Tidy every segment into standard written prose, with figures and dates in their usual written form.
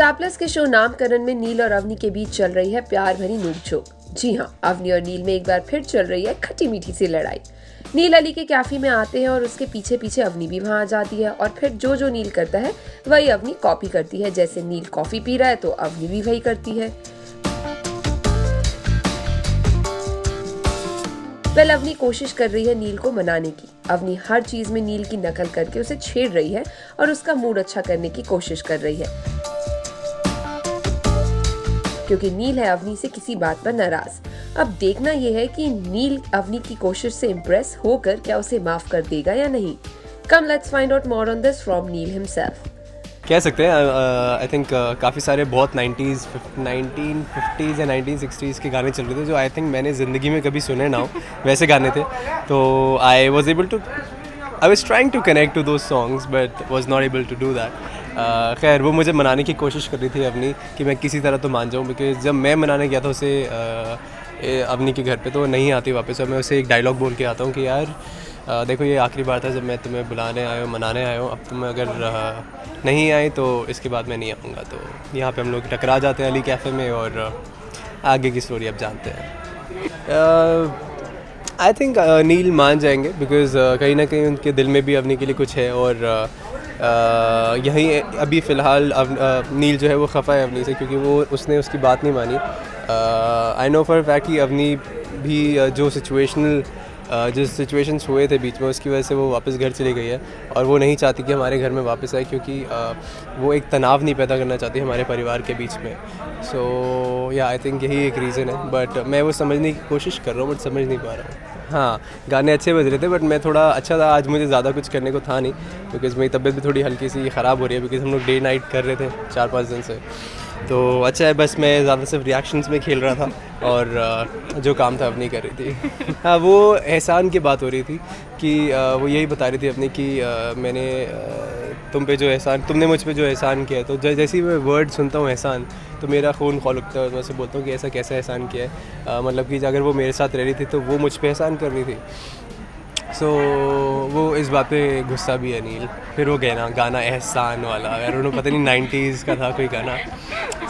Star plus के show नामकरण में नील और अवनी के बीच चल रही है प्यार भरी नोकझोंक। जी हाँ, अवनी और नील में एक बार फिर चल रही है खट्टी मीठी सी लड़ाई। नील अली के कैफे में आते हैं और उसके पीछे पीछे अवनी भी वहां आ जाती है और फिर जो नील करता है वही अवनी कॉपी करती है। जैसे नील कॉफी पी रहा है तो अवनी भी वही करती है। अवनी कोशिश कर रही है नील को मनाने की। अवनी हर चीज में नील की नकल करके उसे छेड़ रही है और उसका मूड अच्छा करने की कोशिश कर रही है, क्योंकि नील है अवनी से किसी बात पर नाराज। अब देखना यह है कि नील अवनी की कोशिश से इम्प्रेस होकर क्या उसे माफ कर देगा या नहीं। Come let's find out more on this from Neil himself. कह सकते हैं आई थिंक काफ़ी सारे बहुत 1950s या 1960s के गाने चल रहे थे जो आई थिंक मैंने ज़िंदगी में कभी सुने ना हो, वैसे गाने थे। तो I was trying to connect to those songs but was not able to do that. खैर वो मुझे मनाने की कोशिश कर रही थी अवनी कि मैं किसी तरह तो मान जाऊँ, बिकॉज जब मैं मनाने गया था उसे अवनी के घर पे तो नहीं आती वापस। और मैं उसे एक डायलॉग बोल के आता हूँ कि यार देखो ये आखिरी बार था जब मैं तुम्हें बुलाने आया हूँ, मनाने आया हूँ। अब तुम अगर नहीं आए तो इसके बाद मैं नहीं आऊँगा। तो यहाँ पे हम लोग टकरा जाते हैं अली कैफ़े में और आगे की स्टोरी अब जानते हैं। आई थिंक नील मान जाएंगे बिकॉज कहीं ना कहीं उनके दिल में भी अवनी के लिए कुछ है। और यहीं अभी फ़िलहाल नील जो है वो खफ़ा है अवनी से, क्योंकि वो उसने उसकी बात नहीं मानी। आई नो फॉर फैक्ट कि अवनी भी जिस सिचुएशंस हुए थे बीच में उसकी वजह से वो वापस घर चली गई है और वो नहीं चाहती कि हमारे घर में वापस आए, क्योंकि वो एक तनाव नहीं पैदा करना चाहती हमारे परिवार के बीच में। सो या आई थिंक यही एक रीज़न है, बट मैं वो समझने की कोशिश कर रहा हूँ बट समझ नहीं पा रहा हूँ। हाँ, गाने अच्छे बज रहे थे बट मैं थोड़ा अच्छा था आज, मुझे ज़्यादा कुछ करने को था नहीं बिकॉज़ मेरी तबीयत भी थोड़ी हल्की सी ख़राब हो रही है बिकॉज़ हम लोग डे नाइट कर रहे थे 4-5 दिन से। तो अच्छा है, बस मैं ज़्यादा सिर्फ रिएक्शंस में खेल रहा था और जो काम था अपनी कर रही थी। हाँ, वो एहसान की बात हो रही थी कि वो यही बता रही थी अपनी कि मैंने तुमने मुझ पे जो एहसान किया है। तो जैसे ही मैं वर्ड सुनता हूँ एहसान तो मेरा खून खौल उठता है और मैं उसे बोलता हूँ कि ऐसा कैसा एहसान किया है। मतलब कि अगर वो मेरे साथ रह रही थी तो वो मुझ पे एहसान कर रही थी। सो वो इस बात पे गुस्सा भी है नील। फिर वो गाना एहसान वाला, यार उन्होंने पता नहीं 90s का था कोई गाना।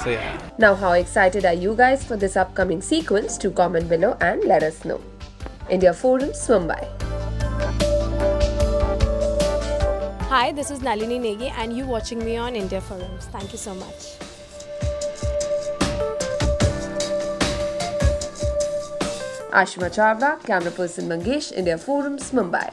So yeah. Now how excited are you guys for this upcoming sequence? To comment below and let us know. India Forums, Mumbai. Hi, this is Nalini Negi and you watching me on India Forums. Thank you so much. Ashima Chawla, camera person Mangesh, India Forums, Mumbai.